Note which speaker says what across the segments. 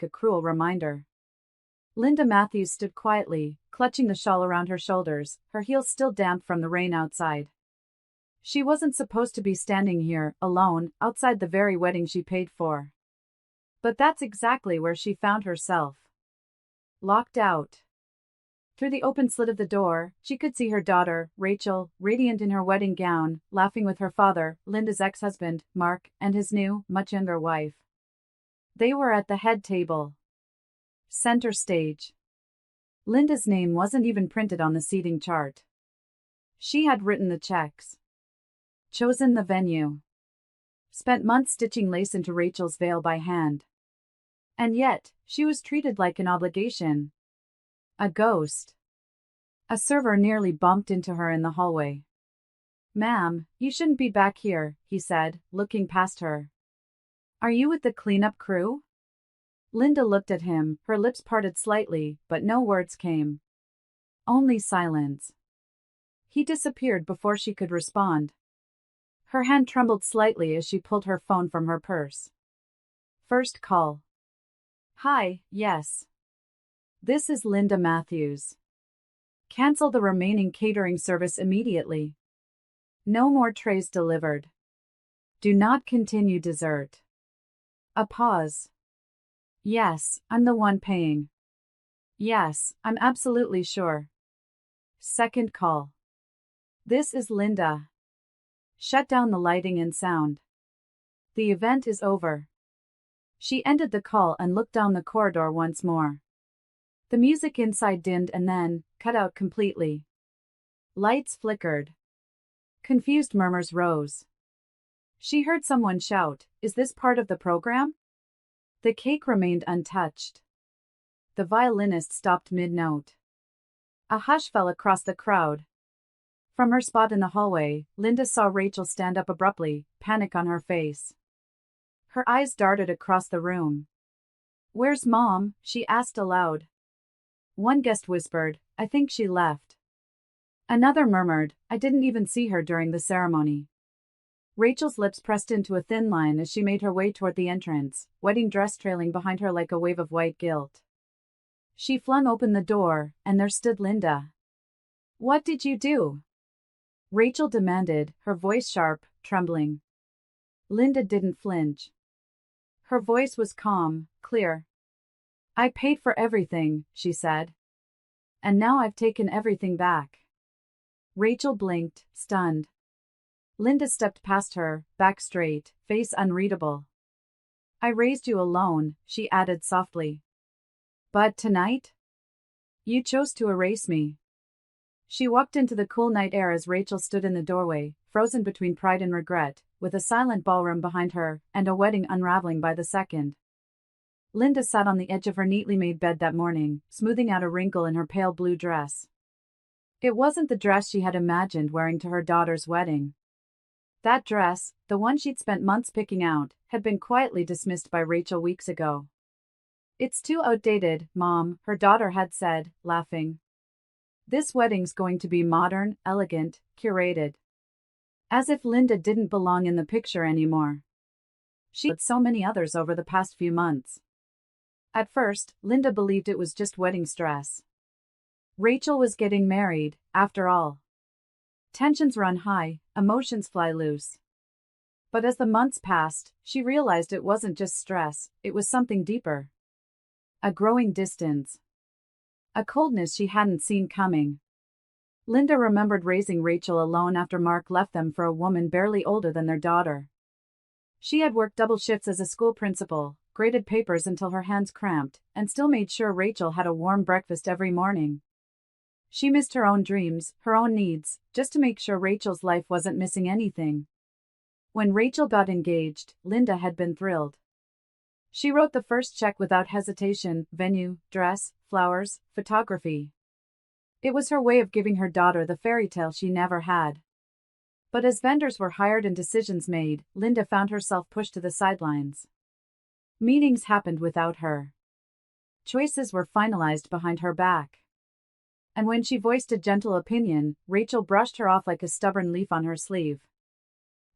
Speaker 1: a cruel reminder. Linda Matthews stood quietly, clutching the shawl around her shoulders, her heels still damp from the rain outside. She wasn't supposed to be standing here, alone, outside the very wedding she paid for. But that's exactly where she found herself. Locked out. Through the open slit of the door, she could see her daughter, Rachel, radiant in her wedding gown, laughing with her father, Linda's ex-husband, Mark, and his new, much younger wife. They were at the head table. Center stage. Linda's name wasn't even printed on the seating chart. She had written the checks. Chosen the venue. Spent months stitching lace into Rachel's veil by hand. And yet, she was treated like an obligation. A ghost. A server nearly bumped into her in the hallway. "Ma'am, you shouldn't be back here," he said, looking past her. "Are you with the cleanup crew?" Linda looked at him, her lips parted slightly, but no words came. Only silence. He disappeared before she could respond. Her hand trembled slightly as she pulled her phone from her purse. First call. "Hi, yes. This is Linda Matthews. Cancel the remaining catering service immediately. No more trays delivered. Do not continue dessert." A pause. "Yes, I'm the one paying. Yes, I'm absolutely sure." Second call. "This is Linda. Shut down the lighting and sound. The event is over." She ended the call and looked down the corridor once more. The music inside dimmed and then cut out completely. Lights flickered. Confused murmurs rose. She heard someone shout, "Is this part of the program?" The cake remained untouched. The violinist stopped mid-note. A hush fell across the crowd. From her spot in the hallway, Linda saw Rachel stand up abruptly, panic on her face. Her eyes darted across the room. "Where's Mom?" she asked aloud. One guest whispered, "I think she left." Another murmured, "I didn't even see her during the ceremony." Rachel's lips pressed into a thin line as she made her way toward the entrance, wedding dress trailing behind her like a wave of white guilt. She flung open the door, and there stood Linda. "What did you do?" Rachel demanded, her voice sharp, trembling. Linda didn't flinch. Her voice was calm, clear. "I paid for everything," she said. "And now I've taken everything back." Rachel blinked, stunned. Linda stepped past her, back straight, face unreadable. "I raised you alone," she added softly. "But tonight? You chose to erase me." She walked into the cool night air as Rachel stood in the doorway, frozen between pride and regret, with a silent ballroom behind her, and a wedding unraveling by the second. Linda sat on the edge of her neatly made bed that morning, smoothing out a wrinkle in her pale blue dress. It wasn't the dress she had imagined wearing to her daughter's wedding. That dress, the one she'd spent months picking out, had been quietly dismissed by Rachel weeks ago. "It's too outdated, Mom," her daughter had said, laughing. "This wedding's going to be modern, elegant, curated." As if Linda didn't belong in the picture anymore. She had so many others over the past few months. At first, Linda believed it was just wedding stress. Rachel was getting married, after all. Tensions run high, emotions fly loose. But as the months passed, she realized it wasn't just stress, it was something deeper. A growing distance. A coldness she hadn't seen coming. Linda remembered raising Rachel alone after Mark left them for a woman barely older than their daughter. She had worked double shifts as a school principal, graded papers until her hands cramped, and still made sure Rachel had a warm breakfast every morning. She missed her own dreams, her own needs, just to make sure Rachel's life wasn't missing anything. When Rachel got engaged, Linda had been thrilled. She wrote the first check without hesitation: venue, dress, flowers, photography. It was her way of giving her daughter the fairy tale she never had. But as vendors were hired and decisions made, Linda found herself pushed to the sidelines. Meetings happened without her. Choices were finalized behind her back. And when she voiced a gentle opinion, Rachel brushed her off like a stubborn leaf on her sleeve.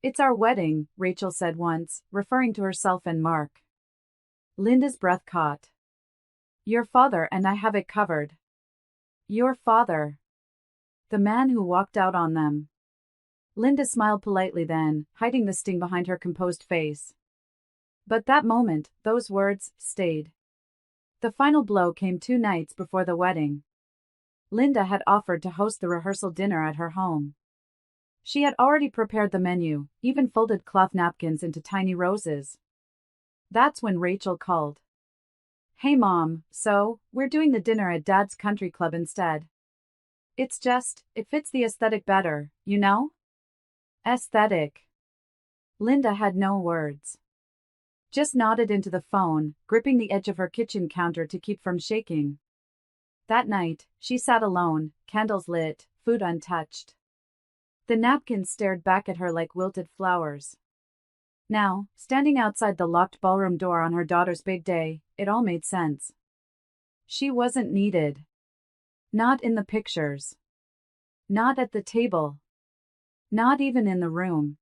Speaker 1: "It's our wedding," Rachel said once, referring to herself and Mark. Linda's breath caught. Your father and I have it covered. Your father. The man who walked out on them. Linda smiled politely then, hiding the sting behind her composed face. But that moment, those words, stayed. The final blow came 2 nights before the wedding. Linda had offered to host the rehearsal dinner at her home. She had already prepared the menu, even folded cloth napkins into tiny roses. That's when Rachel called. Hey Mom, so, we're doing the dinner at Dad's country club instead. It fits the aesthetic better, you know? Aesthetic. Linda had no words. Just nodded into the phone, gripping the edge of her kitchen counter to keep from shaking. That night, she sat alone, candles lit, food untouched. The napkins stared back at her like wilted flowers. Now, standing outside the locked ballroom door on her daughter's big day, it all made sense. She wasn't needed. Not in the pictures. Not at the table. Not even in the room.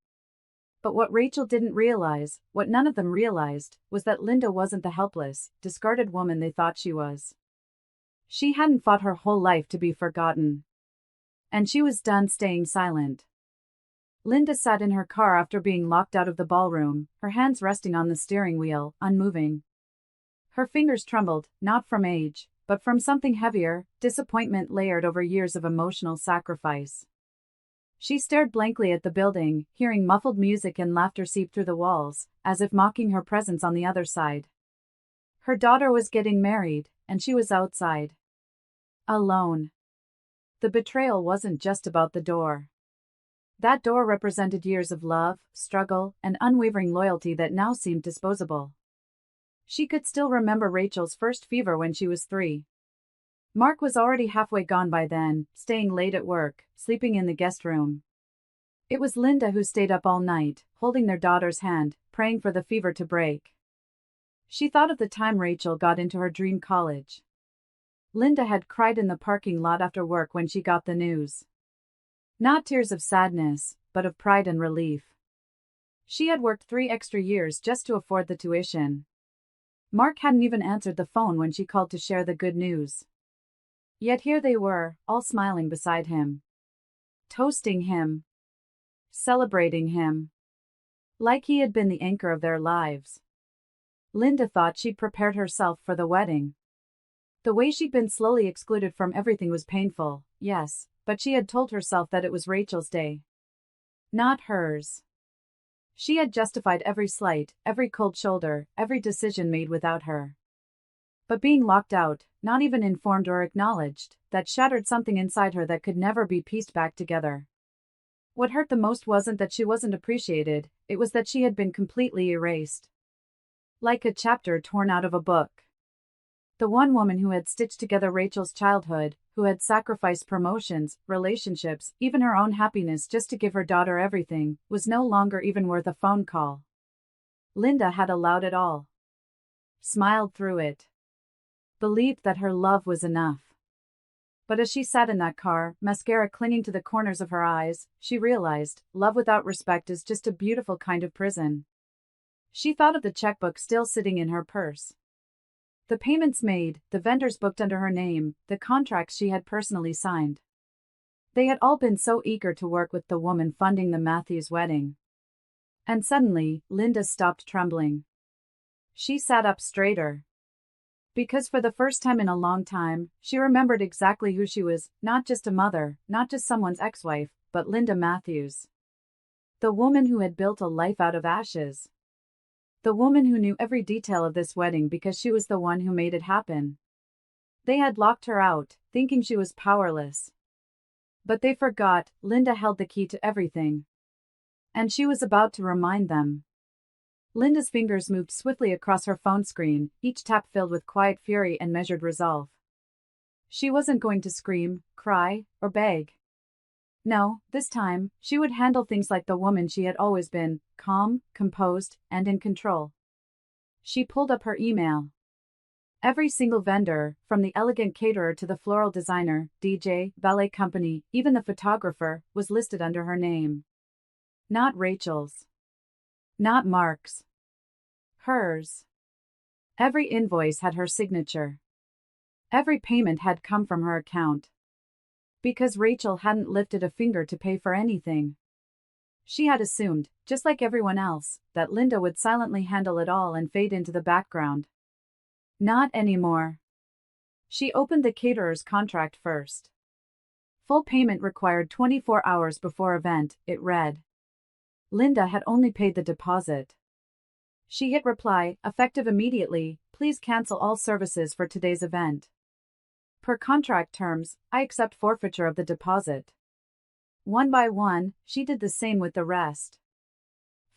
Speaker 1: But what Rachel didn't realize, what none of them realized, was that Linda wasn't the helpless, discarded woman they thought she was. She hadn't fought her whole life to be forgotten. And she was done staying silent. Linda sat in her car after being locked out of the ballroom, her hands resting on the steering wheel, unmoving. Her fingers trembled, not from age, but from something heavier, disappointment layered over years of emotional sacrifice. She stared blankly at the building, hearing muffled music and laughter seep through the walls, as if mocking her presence on the other side. Her daughter was getting married, and she was outside. Alone. The betrayal wasn't just about the door. That door represented years of love, struggle, and unwavering loyalty that now seemed disposable. She could still remember Rachel's first fever when she was 3. Mark was already halfway gone by then, staying late at work, sleeping in the guest room. It was Linda who stayed up all night, holding their daughter's hand, praying for the fever to break. She thought of the time Rachel got into her dream college. Linda had cried in the parking lot after work when she got the news. Not tears of sadness, but of pride and relief. She had worked 3 extra years just to afford the tuition. Mark hadn't even answered the phone when she called to share the good news. Yet here they were, all smiling beside him. Toasting him. Celebrating him. Like he had been the anchor of their lives. Linda thought she'd prepared herself for the wedding. The way she'd been slowly excluded from everything was painful, yes, but she had told herself that it was Rachel's day. Not hers. She had justified every slight, every cold shoulder, every decision made without her. But being locked out, not even informed or acknowledged, that shattered something inside her that could never be pieced back together. What hurt the most wasn't that she wasn't appreciated, it was that she had been completely erased. Like a chapter torn out of a book. The one woman who had stitched together Rachel's childhood, who had sacrificed promotions, relationships, even her own happiness just to give her daughter everything, was no longer even worth a phone call. Linda had allowed it all. Smiled through it. Believed that her love was enough. But as she sat in that car, mascara clinging to the corners of her eyes, she realized, love without respect is just a beautiful kind of prison. She thought of the checkbook still sitting in her purse. The payments made, the vendors booked under her name, the contracts she had personally signed. They had all been so eager to work with the woman funding the Matthews wedding. And suddenly, Linda stopped trembling. She sat up straighter. Because for the first time in a long time, she remembered exactly who she was, not just a mother, not just someone's ex-wife, but Linda Matthews. The woman who had built a life out of ashes. The woman who knew every detail of this wedding because she was the one who made it happen. They had locked her out, thinking she was powerless. But they forgot, Linda held the key to everything. And she was about to remind them. Linda's fingers moved swiftly across her phone screen, each tap filled with quiet fury and measured resolve. She wasn't going to scream, cry, or beg. No, this time, she would handle things like the woman she had always been, calm, composed, and in control. She pulled up her email. Every single vendor, from the elegant caterer to the floral designer, DJ, ballet company, even the photographer, was listed under her name. Not Rachel's. Not Mark's. Hers. Every invoice had her signature. Every payment had come from her account. Because Rachel hadn't lifted a finger to pay for anything. She had assumed, just like everyone else, that Linda would silently handle it all and fade into the background. Not anymore. She opened the caterer's contract first. Full payment required 24 hours before event, it read. Linda had only paid the deposit. She hit reply, effective immediately, please cancel all services for today's event. Per contract terms, I accept forfeiture of the deposit. One by one, she did the same with the rest.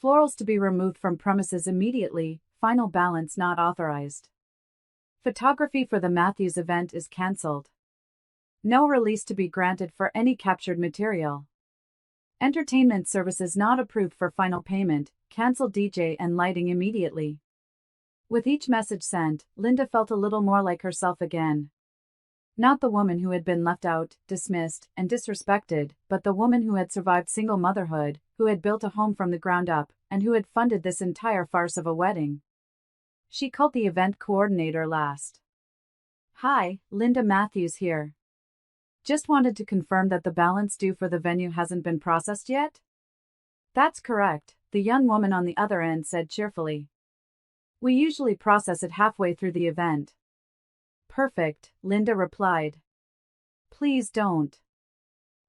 Speaker 1: Florals to be removed from premises immediately, final balance not authorized. Photography for the Matthews event is cancelled. No release to be granted for any captured material. Entertainment services not approved for final payment, cancel DJ and lighting immediately. With each message sent, Linda felt a little more like herself again. Not the woman who had been left out, dismissed, and disrespected, but the woman who had survived single motherhood, who had built a home from the ground up, and who had funded this entire farce of a wedding. She called the event coordinator last. Hi, Linda Matthews here. Just wanted to confirm that the balance due for the venue hasn't been processed yet? That's correct, the young woman on the other end said cheerfully. We usually process it halfway through the event. Perfect, Linda replied. Please don't.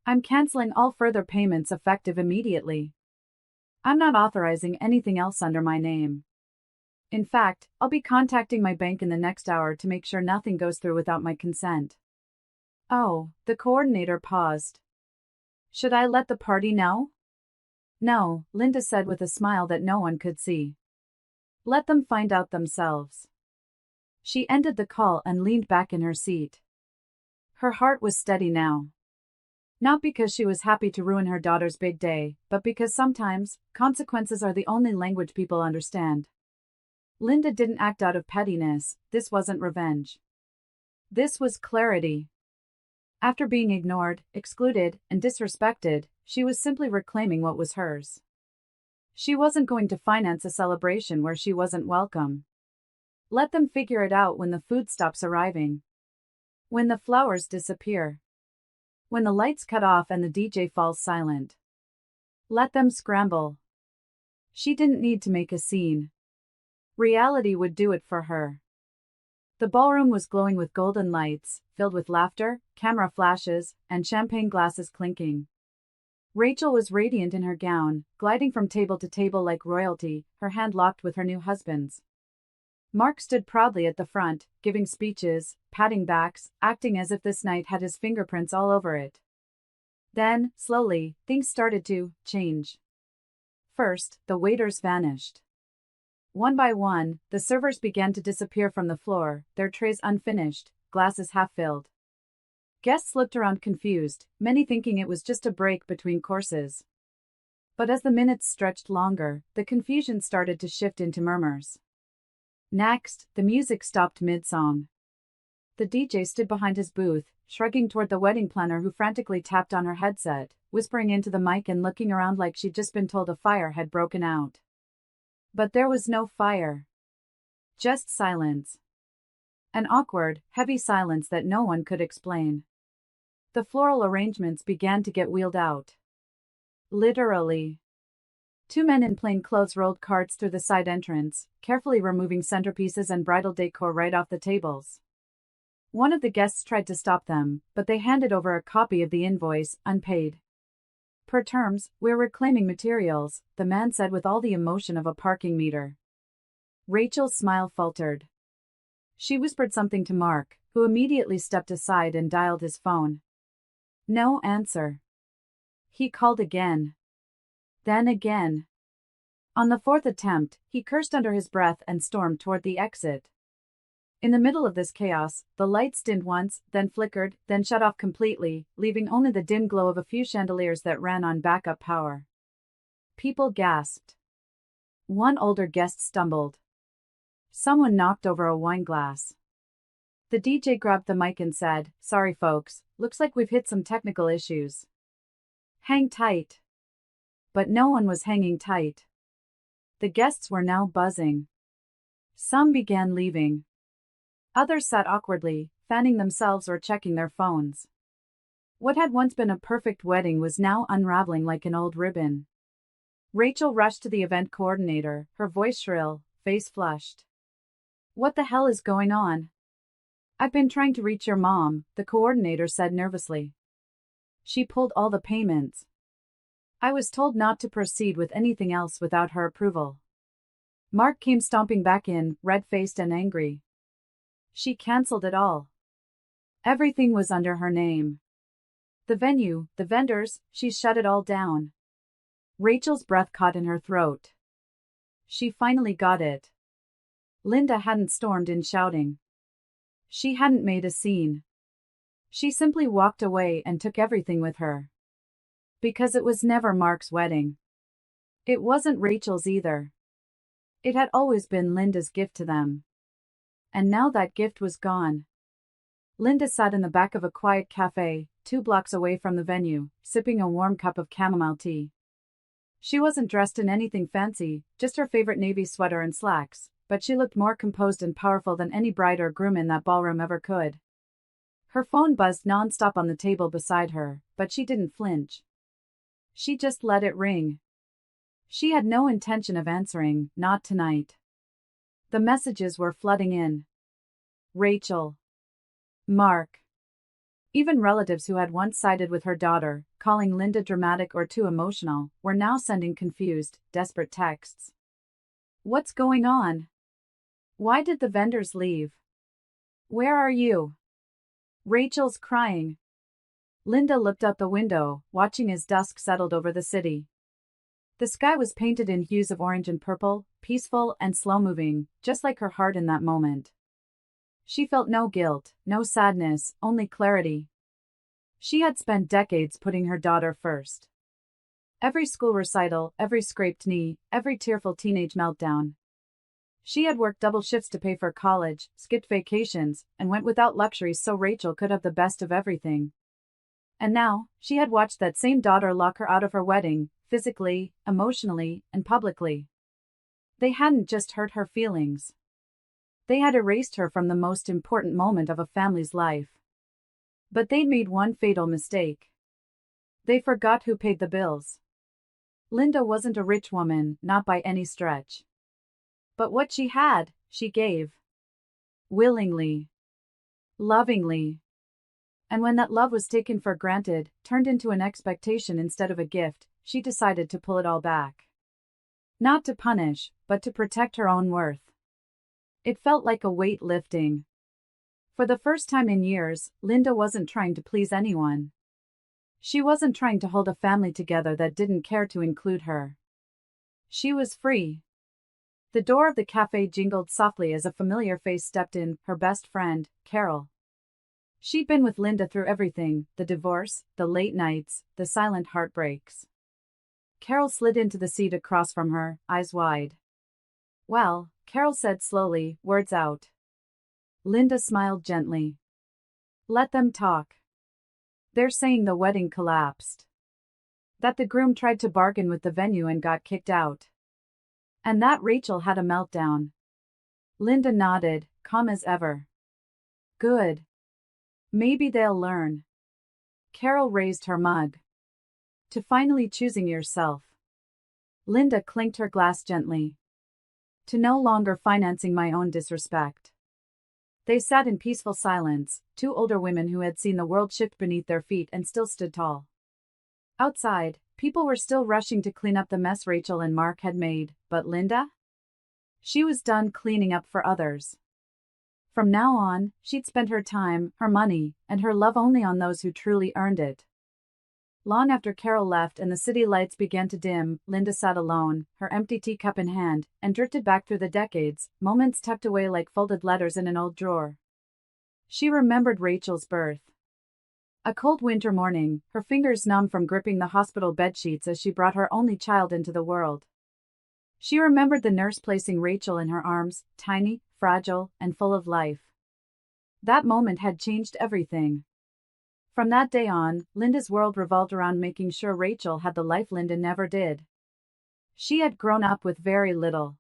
Speaker 1: I'm canceling all further payments effective immediately. I'm not authorizing anything else under my name. In fact, I'll be contacting my bank in the next hour to make sure nothing goes through without my consent. Oh, the coordinator paused. Should I let the party know? No, Linda said with a smile that no one could see. Let them find out themselves. She ended the call and leaned back in her seat. Her heart was steady now. Not because she was happy to ruin her daughter's big day, but because sometimes, consequences are the only language people understand. Linda didn't act out of pettiness, this wasn't revenge. This was clarity. After being ignored, excluded, and disrespected, she was simply reclaiming what was hers. She wasn't going to finance a celebration where she wasn't welcome. Let them figure it out when the food stops arriving. When the flowers disappear. When the lights cut off and the DJ falls silent. Let them scramble. She didn't need to make a scene. Reality would do it for her. The ballroom was glowing with golden lights, filled with laughter, camera flashes, and champagne glasses clinking. Rachel was radiant in her gown, gliding from table to table like royalty, her hand locked with her new husband's. Mark stood proudly at the front, giving speeches, patting backs, acting as if this night had his fingerprints all over it. Then, slowly, things started to change. First, the waiters vanished. One by one, the servers began to disappear from the floor, their trays unfinished, glasses half-filled. Guests looked around confused, many thinking it was just a break between courses. But as the minutes stretched longer, the confusion started to shift into murmurs. Next, the music stopped mid-song. The DJ stood behind his booth, shrugging toward the wedding planner who frantically tapped on her headset, whispering into the mic and looking around like she'd just been told a fire had broken out. But there was no fire. Just silence. An awkward, heavy silence that no one could explain. The floral arrangements began to get wheeled out. Literally. Two men in plain clothes rolled carts through the side entrance, carefully removing centerpieces and bridal decor right off the tables. One of the guests tried to stop them, but they handed over a copy of the invoice, unpaid. Per terms, we're reclaiming materials, the man said with all the emotion of a parking meter. Rachel's smile faltered. She whispered something to Mark, who immediately stepped aside and dialed his phone. No answer. He called again. Then again. On the fourth attempt, he cursed under his breath and stormed toward the exit. In the middle of this chaos, the lights dimmed once, then flickered, then shut off completely, leaving only the dim glow of a few chandeliers that ran on backup power. People gasped. One older guest stumbled. Someone knocked over a wine glass. The DJ grabbed the mic and said, "Sorry folks, looks like we've hit some technical issues. Hang tight." But no one was hanging tight. The guests were now buzzing. Some began leaving. Others sat awkwardly, fanning themselves or checking their phones. What had once been a perfect wedding was now unraveling like an old ribbon. Rachel rushed to the event coordinator, her voice shrill, face flushed. "What the hell is going on?" "I've been trying to reach your mom," the coordinator said nervously. "She pulled all the payments. I was told not to proceed with anything else without her approval." Mark came stomping back in, red-faced and angry. "She cancelled it all. Everything was under her name. The venue, the vendors, she shut it all down." Rachel's breath caught in her throat. She finally got it. Linda hadn't stormed in shouting. She hadn't made a scene. She simply walked away and took everything with her. Because it was never Mark's wedding. It wasn't Rachel's either. It had always been Linda's gift to them. And now that gift was gone. Linda sat in the back of a quiet cafe, 2 blocks away from the venue, sipping a warm cup of chamomile tea. She wasn't dressed in anything fancy, just her favorite navy sweater and slacks, but she looked more composed and powerful than any bride or groom in that ballroom ever could. Her phone buzzed non-stop on the table beside her, but she didn't flinch. She just let it ring. She had no intention of answering, not tonight. The messages were flooding in. Rachel. Mark. Even relatives who had once sided with her daughter, calling Linda dramatic or too emotional, were now sending confused, desperate texts. "What's going on? Why did the vendors leave? Where are you? Rachel's crying." Linda looked out the window, watching as dusk settled over the city. The sky was painted in hues of orange and purple, peaceful and slow-moving, just like her heart in that moment. She felt no guilt, no sadness, only clarity. She had spent decades putting her daughter first. Every school recital, every scraped knee, every tearful teenage meltdown. She had worked double shifts to pay for college, skipped vacations, and went without luxuries so Rachel could have the best of everything. And now, she had watched that same daughter lock her out of her wedding, physically, emotionally, and publicly. They hadn't just hurt her feelings. They had erased her from the most important moment of a family's life. But they'd made one fatal mistake. They forgot who paid the bills. Linda wasn't a rich woman, not by any stretch. But what she had, she gave. Willingly. Lovingly. And when that love was taken for granted, turned into an expectation instead of a gift, she decided to pull it all back. Not to punish, but to protect her own worth. It felt like a weight lifting. For the first time in years, Linda wasn't trying to please anyone. She wasn't trying to hold a family together that didn't care to include her. She was free. The door of the cafe jingled softly as a familiar face stepped in, her best friend, Carol. She'd been with Linda through everything, the divorce, the late nights, the silent heartbreaks. Carol slid into the seat across from her, eyes wide. "Well," Carol said slowly, words out. Linda smiled gently. "Let them talk. They're saying the wedding collapsed. That the groom tried to bargain with the venue and got kicked out. And that Rachel had a meltdown." Linda nodded, calm as ever. "Good. Maybe they'll learn." Carol raised her mug. "To finally choosing yourself." Linda clinked her glass gently. "To no longer financing my own disrespect." They sat in peaceful silence, 2 older women who had seen the world shift beneath their feet and still stood tall. Outside, people were still rushing to clean up the mess Rachel and Mark had made, but Linda? She was done cleaning up for others. From now on, she'd spend her time, her money, and her love only on those who truly earned it. Long after Carol left and the city lights began to dim, Linda sat alone, her empty teacup in hand, and drifted back through the decades, moments tucked away like folded letters in an old drawer. She remembered Rachel's birth. A cold winter morning, her fingers numb from gripping the hospital bedsheets as she brought her only child into the world. She remembered the nurse placing Rachel in her arms, tiny, fragile, and full of life. That moment had changed everything. From that day on, Linda's world revolved around making sure Rachel had the life Linda never did. She had grown up with very little.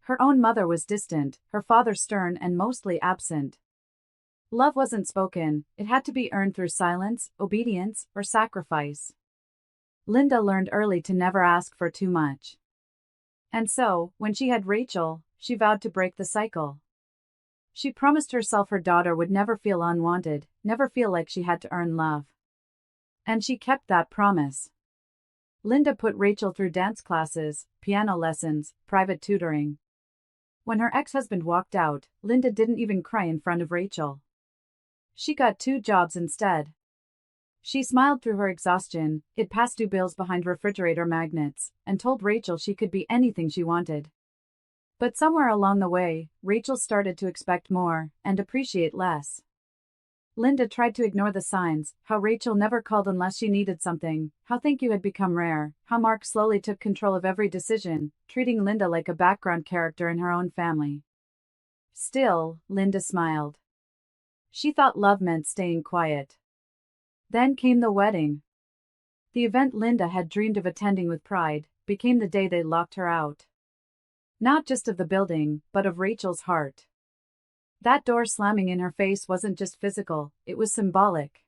Speaker 1: Her own mother was distant, her father stern and mostly absent. Love wasn't spoken, it had to be earned through silence, obedience, or sacrifice. Linda learned early to never ask for too much. And so, when she had Rachel, she vowed to break the cycle. She promised herself her daughter would never feel unwanted, never feel like she had to earn love. And she kept that promise. Linda put Rachel through dance classes, piano lessons, private tutoring. When her ex-husband walked out, Linda didn't even cry in front of Rachel. She got 2 jobs instead. She smiled through her exhaustion, hid past due bills behind refrigerator magnets, and told Rachel she could be anything she wanted. But somewhere along the way, Rachel started to expect more and appreciate less. Linda tried to ignore the signs, how Rachel never called unless she needed something, how thank you had become rare, how Mark slowly took control of every decision, treating Linda like a background character in her own family. Still, Linda smiled. She thought love meant staying quiet. Then came the wedding. The event Linda had dreamed of attending with pride became the day they locked her out. Not just of the building, but of Rachel's heart. That door slamming in her face wasn't just physical, it was symbolic.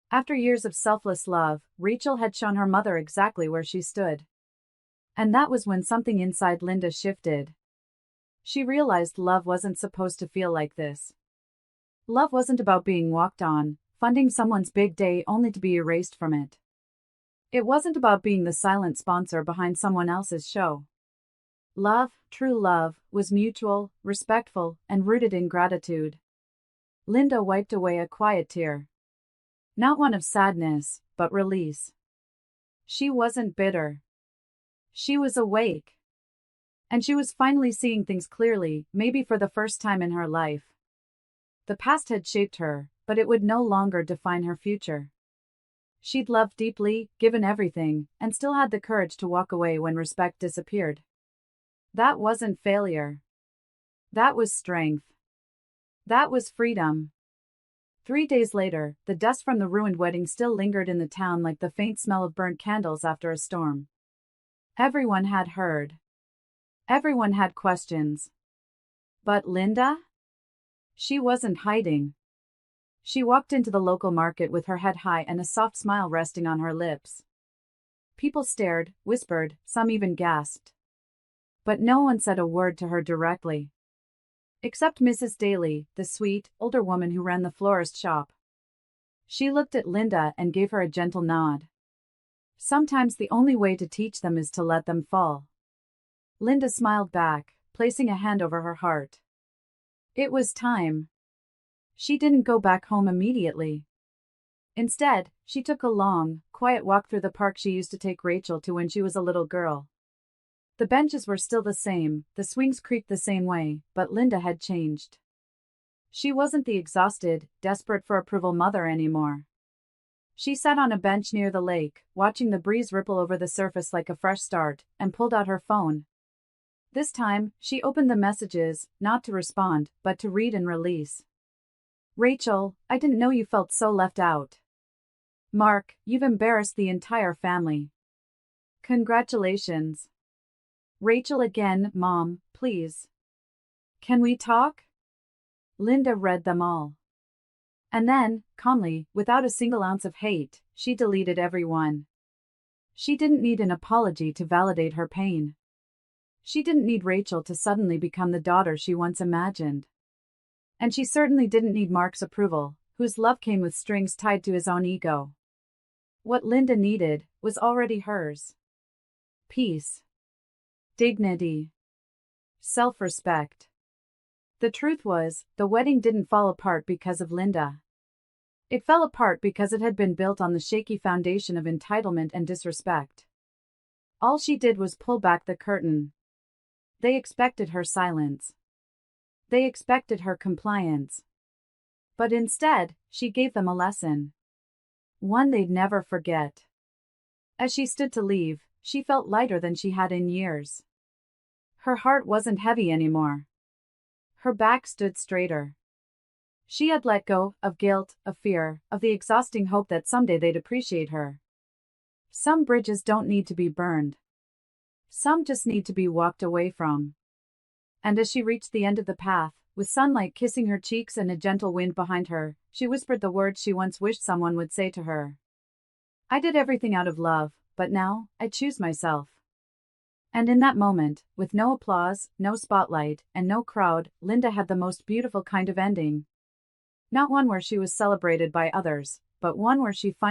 Speaker 1: After years of selfless love, Rachel had shown her mother exactly where she stood. And that was when something inside Linda shifted. She realized love wasn't supposed to feel like this. Love wasn't about being walked on, funding someone's big day only to be erased from it. It wasn't about being the silent sponsor behind someone else's show. Love, true love, was mutual, respectful, and rooted in gratitude. Linda wiped away a quiet tear. Not one of sadness, but release. She wasn't bitter. She was awake. And she was finally seeing things clearly, maybe for the first time in her life. The past had shaped her, but it would no longer define her future. She'd loved deeply, given everything, and still had the courage to walk away when respect disappeared. That wasn't failure. That was strength. That was freedom. 3 days later, the dust from the ruined wedding still lingered in the town like the faint smell of burnt candles after a storm. Everyone had heard. Everyone had questions. But Linda? She wasn't hiding. She walked into the local market with her head high and a soft smile resting on her lips. People stared, whispered, some even gasped. But no one said a word to her directly. Except Mrs. Daly, the sweet, older woman who ran the florist shop. She looked at Linda and gave her a gentle nod. Sometimes the only way to teach them is to let them fall. Linda smiled back, placing a hand over her heart. It was time. She didn't go back home immediately. Instead, she took a long, quiet walk through the park she used to take Rachel to when she was a little girl. The benches were still the same, the swings creaked the same way, but Linda had changed. She wasn't the exhausted, desperate for approval mother anymore. She sat on a bench near the lake, watching the breeze ripple over the surface like a fresh start, and pulled out her phone. This time, she opened the messages, not to respond, but to read and release. Rachel, I didn't know you felt so left out. Mark, you've embarrassed the entire family. Congratulations. Rachel again, Mom, please. Can we talk? Linda read them all. And then, calmly, without a single ounce of hate, she deleted every one. She didn't need an apology to validate her pain. She didn't need Rachel to suddenly become the daughter she once imagined. And she certainly didn't need Mark's approval, whose love came with strings tied to his own ego. What Linda needed was already hers. Peace. Dignity. Self-respect. The truth was, the wedding didn't fall apart because of Linda. It fell apart because it had been built on the shaky foundation of entitlement and disrespect. All she did was pull back the curtain. They expected her silence. They expected her compliance. But instead, she gave them a lesson. One they'd never forget. As she stood to leave, she felt lighter than she had in years. Her heart wasn't heavy anymore. Her back stood straighter. She had let go of guilt, of fear, of the exhausting hope that someday they'd appreciate her. Some bridges don't need to be burned. Some just need to be walked away from. And as she reached the end of the path, with sunlight kissing her cheeks and a gentle wind behind her, she whispered the words she once wished someone would say to her. I did everything out of love, but now, I choose myself. And in that moment, with no applause, no spotlight, and no crowd, Linda had the most beautiful kind of ending. Not one where she was celebrated by others, but one where she finally